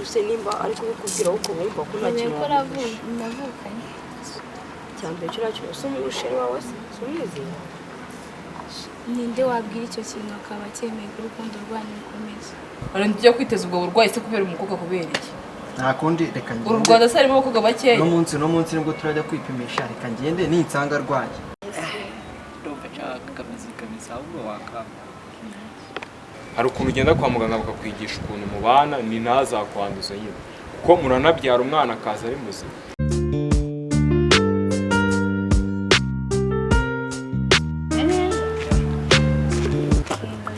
use nimba ariko bikubwira uko bumva ko nta kintu navukanye cyambere cyo nacyo usumusheri wawe sumizi ninde wabwira icyo kintu akaba cyemeye ku rukundo rwanyu rukomeza ari njya kwiteza ubwo burwayi se kubera umukobwa kubera iki nta kundi reka ngende uru Rwanda sarimo abakobwa bakeya no munsi nibwo turajya kwipimisha reka ngende ninsanga arwaye ndumva nshaka kameze ahubwo wakamba hari ukuntu ugenda kwa muganga bakakwigisha ukuntu mubana ni ntazakwanduza nyine kuko muranabyara umwana akaza ari muzima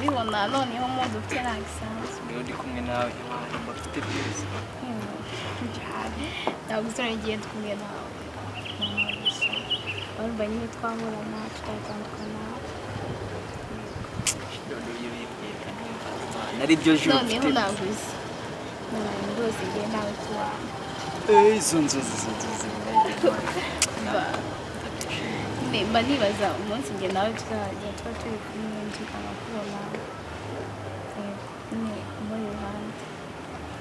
bibona noneho mudu ufite nta gisanzwe iyo ndi kumwe nawe mba mfite byose ntabwo uzongeye kumwe nawe barumva nyine twahorana tutatandukana nari byo juru noneho naguze rwose ngiye nawe tubana izo nzozi mba nibaza umunsi njye nawe tuzajya tuba turi kumwe tukabakubona muri ruhande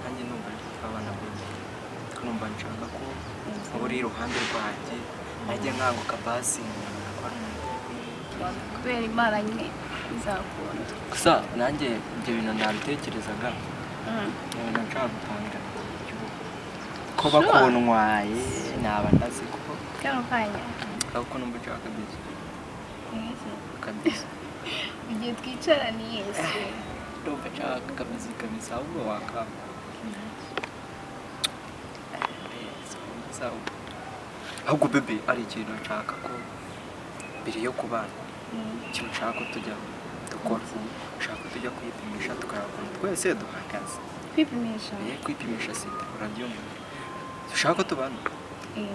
nanjye numva twabana bose numva nshaka ko uri iruhande rwanjye najya nkanguka basi kubera imana nyine izakunda gusa nanjye ibyo bintu nabitekerezaga nshaka gutanga ko bakuntwaye naba ndazi ko kano kanya ahubwo numva nshaka kabisa igihe twicara ni yese ndumva nshaka kabisa ahubwo wakamba ahubwo bebe ari ikintu nshaka ko mbere yo kubana ikintu nshaka ko tujya dukora nshaka tujya kwipimisha tukarabona twese duhagaze kwipimisha sida urabyumva dushaka ko tubana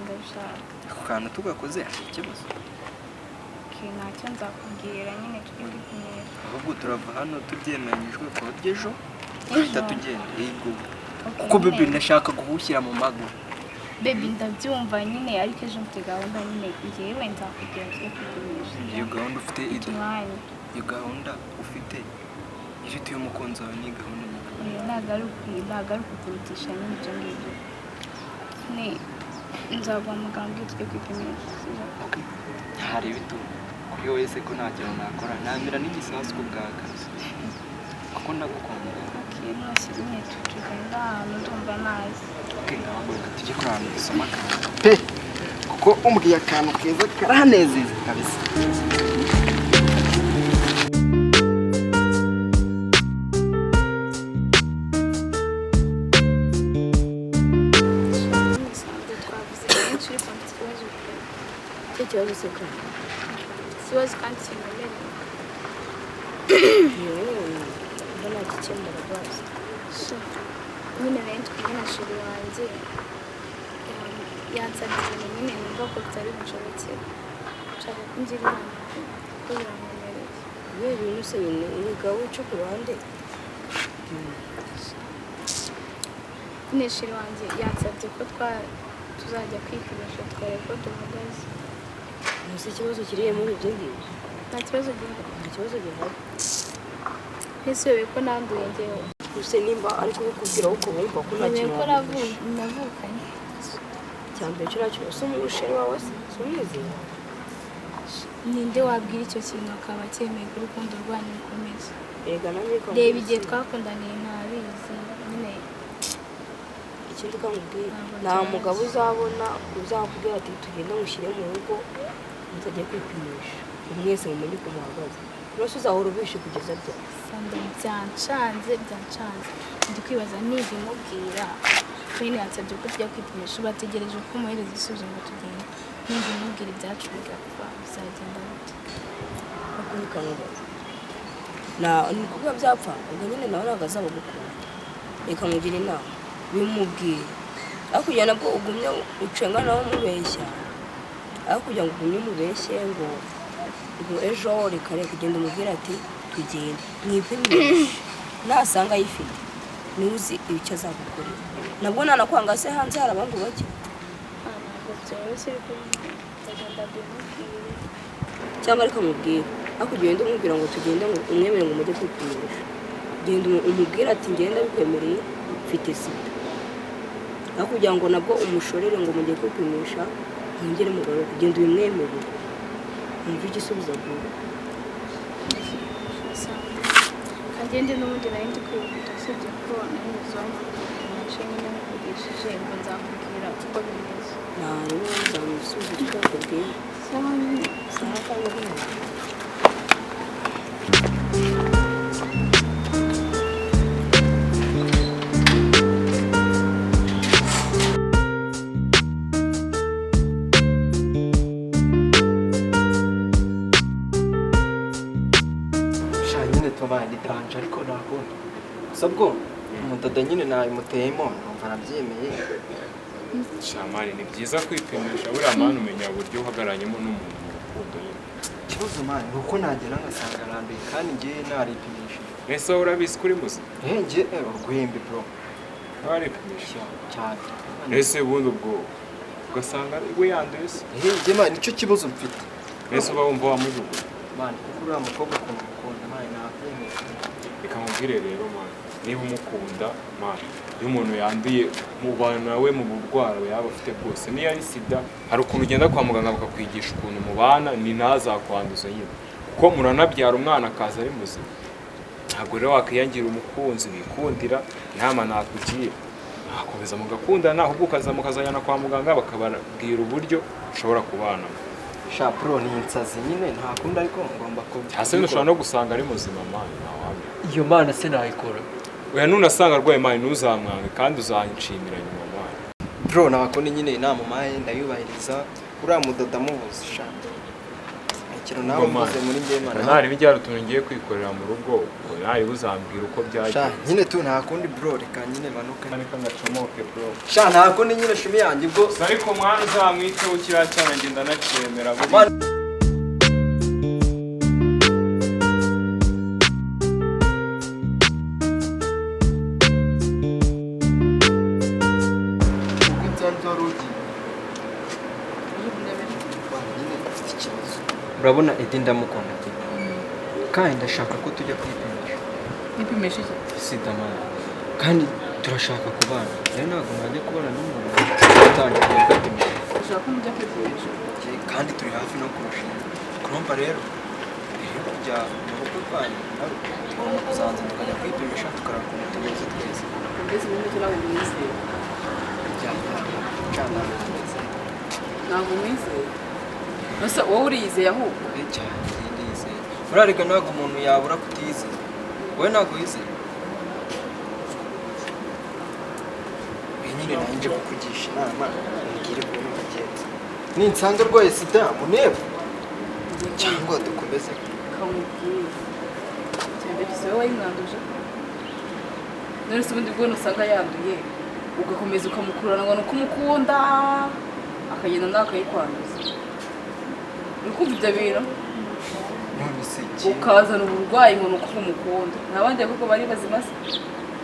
ndabishaka ako kantu tugakoze hari ikibazo ntacyo nzakubwira nyine tujye kwipimisha ahubwo turava hano tubyemeranyijwe ku buryo ejo tuhita tugenda yego kuko bebe ndashaka guhushyira mu mago bebi ndabyumva nyine ariko ejo mfite gahunda nyine njyewe nzakubwira tujye kwipimisha iyo gahunda ufite iyo gahunda ufite ifite umukunzi wawe ni gahunda ntabwo ari ukukurutisha nyine ibyo ngibyo nzaguha muganga tujye kwipimisha hari ibitu kuri wowe se ko nta kintu nakora namera n'igisasu ku bwa kazi kuko ndagukunda mwese nyine tugenda ahantu ndumva nazi ngahaguruka tujye kuri ahantu dusoma akantu pe kuko umbwiye akantu keza karanezeza kabisa ikibazo se kandi ikibazo kandi kiremereye mbona gikemura rwose nyine rero twumve na sheri wanjye yansabye ibintu nyine numva ko bitari bushobokere nshaka ko ngira inama ko biranyemereye iyo bintu se wiga wica ku ruhande nyine sheri wanjye yansabye ko tuzajya kwipimisha tukareba ko duhagaze gusa ikibazo kiriye muri ibyo ngibyo nta kibazo gihari ese wowe ko nanduye njyewe use nimba ariko bikubwira uko bumva ko nta kintu navukanye cyambere cyo nacyo usumusheri wawe sumizi ninde wabwira icyo kintu akaba cyemeye ku rukundo rwanyu rukomeza reba igihe twakundaniye ntabizi nyine ikindi ukamubwira nta mugabo uzabona uzakubwira ati tugenda mushyire mu rugo muzajya kwipimisha mwese mumenye uko muhagaze rwose uzahora ubishe kugeza ryari byancanze ndi kwibaza nibimubwira nyine yansabye ko tujya kwipimisha bategereje ko muhereza igisubizo ngo tugende nibimubwira ibyacu bigapfa bizagenda bite ukamubaza ni kuba byapfa ubwo nyine nawe ntabwo azaba gukunda reka mugira inama bimubwire aho kugira nabwo ugumye ucenga nawe umubeshya aho kugira ngo ugumye umubeshye ngo ejo reka kugenda umubwira ati tugende mwipimishe nasanga ayifite niwe uzi icyo azagukorera nabwo nanakwanga se hanze hari abangu bake cyangwa ariko mubwira aho kugenda umubwira ngo tugende umwemere ngo mujye kwipimisha genda umubwira ati ngenda bikwemereye mfite sida aho kugira ngo nabwo umushorere ngo mujye kwipimisha mwongere mugabo kugenda ubimwemerere wumva igisubizo aguha. kagende n'ubundi nari ndi kwihuta usibye ko nanyuzeho amakuru nyine nkuvugishije ngo nzakubwira uko bimeze. nta rero nzamusubiza icyo akubwiye. sawa nyine sawa kandi neza. danje ariko nakunda gusa bwo umudodo nyine nabimuteyemo numva arabyemeye. Shamari ni byiza kwipimisha buriya mani umenya uburyo uhagararanyemo n'umuntu mu rukundo nyine. Ikibazo mani ni uko nagera ngasanga arambiye kandi njyewe naripimisha. Ese wowe urabizi kuri muzima? Njye urwembe bro. Waripimisha cyane. Ese ubundi ubwo ugasanga we yanduye se? Njye mani nicyo kibazo mfite. Ese uba wumva wamujugunya? Mani kuko uriya mukobwa ukuntu mukunda mani nakwemeye. Reka mubwire rero mani, niba umukunda mani, iyo umuntu yanduye mubana we mu burwara yaba afite bwose, niyo ari sida hari ukuntu ugenda kwa muganga bakakwigisha ukuntu mubana ni ntazakwanduza nyine, kuko muranabyara umwana akaza ari muzima. Ntabwo rero wakwiyangira umukunzi wikundira, inama nakugira nakomeza mugakundana, ahubwo ukaza mukazajyana kwa muganga bakababwira uburyo ushobora kubanamo. Sha pro ni insazi nyine ntakunda ariko ngomba ko hase nushobora no gusanga ari muzima mani ntawambi. Iyo mana se nayikora. Oya nunasanga arwaye mani ntuzamwange kandi uzanshimira nyuma mani. Bro nabakundi nyine inama umpaye ndayubahiriza, uriya mudodo amubuze sha. Ikintu nawe mvuze muri njye mana. Ntari bijyara utuntu ngiye kwikorera mu rugo, ntari buzambwira uko byagiye. Sha nyine tu ntakundi bro reka nyine manuka. Ariko ngacomoke bro. Sha ntakundi nyine shumi yanjye bwo. Ariko mwana uzamwiteho kiriya cyana ngenda nacyemera buri. Urabona Edi ndamukunda kandi ndashaka ko tujya kwipimisha. Ipimisha iki? Sida mwana kandi turashaka kubana, rero ntabwo najya kubana n'umuntu utangiye kwipimisha. Ushaka ko mujya kwipimisha? Kandi turi hafi no kurushinga. Kurumva rero iyo kujya mu rugo rwanyu tugomba kuzaza tukajya kwipimisha tukaraba ukuntu tumeze twese. Mbese ubundi cyo ntabwo mwizeye? Ntabwo mwizeye? Ese wowe uriyizeye ahubwo? Cyane ndizeye. Murarega ntabwo umuntu yabura kutizera. Wowe ntabwo wizeye? Nyine nanjye kukugisha inama mbwire ukuntu bigenze. Ninsanga arwaye sida munebe cyangwa dukomeze Kamubwire. Cyane gise wowe wayimwanduje? None se ubundi bwo nusanga yanduye ugakomeza ukamukurana ngo nuko umukunda akagenda nawe akayikwanduza. Ukumva ibyo bintu? none se Ukazana uburwayi ngo nuko umukunda. Nabandi koko bari bazima se?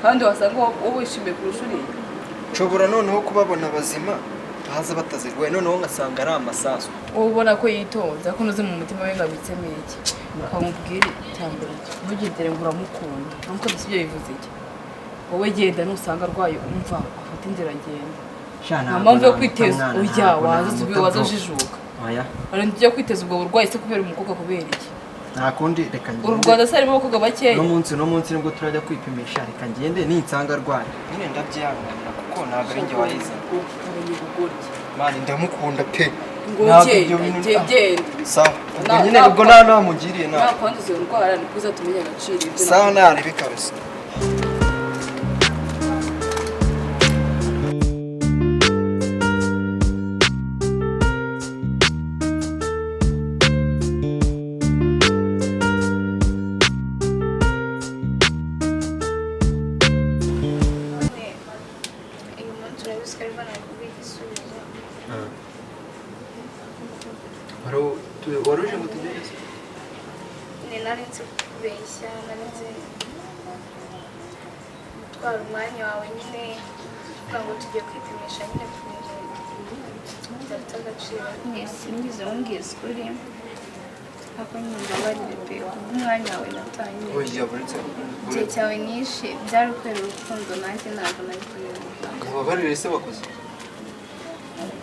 Kandi wasanga wowe wishimiye kurusha uriya. nshobora noneho kubabona bazima baza batazirwaye noneho ngasanga ari amasasu. Wowe ubona ko yitonze ariko unoze mu mutima we ngabitsemo iki? Ukamubwira icyambere ntugire ngo uramukunda. Nkuko bisibyo bivuze iki? Wowe genda nusanga arwaye umva afata inzira agenda. Nta mpamvu yo kwiteza ujya wazajijuka. Oya. Ari njye kwiteza ubwo burwayi se kubera umukobwa kubera iki? Nta kundi reka ngende. Uru Rwanda se harimo abakobwa bakeya. No munsi nibwo turajya kwipimisha reka ngende ninsanga arwaye. Nyine ndabyihanganira kuko ntabwo ari njye wayize. Mani ndamukunda pe. Genda. Sawa. Ubwo nyine ubwo namugiriye nawe. Nakwanduza iyo ndwara ni kuza tumenya agaciro. Sawa narebe kabisa. Waruje ngo tugereze? nari nzi kubeshya, nari nzi gutwara umwanya wawe nyine kugira ngo tujye kwipimisha nyine byafite agaciro. Sinigeze wumvise ukuri ako nyine mbabarire pe kubw'umwanya wawe natanye. Oya buretse igihe cyawe nishe byari ukwera urukundo nanjye ntabwo nari kubibona. mbabarire se wakoze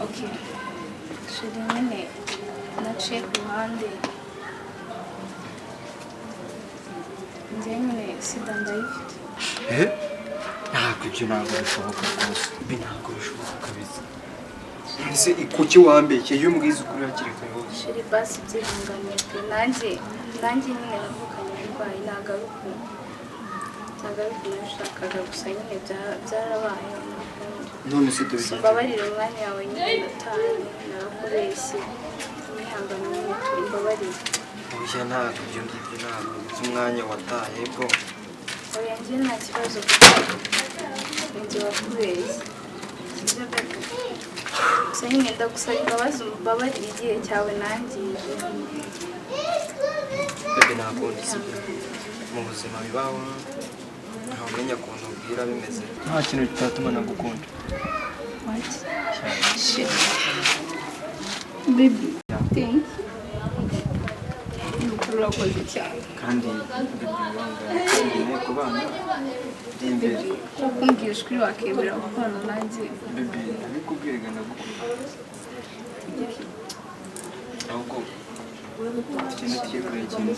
okay shiri nyine naciye ku ruhande njye nyine sida ndayifite ntabwo ibyo ntabwo bishoboka rwose ibi ntabwo bishoboka kabisa ese kuki wambeshye iyo umbwiza ukuri hakiri kare hose shiri basi byihanganiye pe nanjye nyine navukanye uburwayi ntabwo ari ukuntu nabishakaga gusa nyine byarabaye none se tubigenze mbabarire umwanya wawe nyine nataye narakubeshye nihangane nyine turi mbabarire oya ntabwo ibyo ngibyo ntabwo uzi umwanya wataye bwo oya njye nta kibazo kuko njye wakubeshye sibyo bebe gusa nyine ndagusaba imbabazi mbabarire igihe cyawe nangije bebe ntabwo ndisiga mu buzima bibaho ntawe umenya ukuntu ubwira bimeze nta kintu kitatuma nagukunda shit baby thank you urakoze cyane kandi bibangana kandi ku bana imbere kuko umbwira ijwi wakemera gukorana nanjye bebe nabikubwiraga ndagukunda ahubwo ikintu kigiye kureba ikintu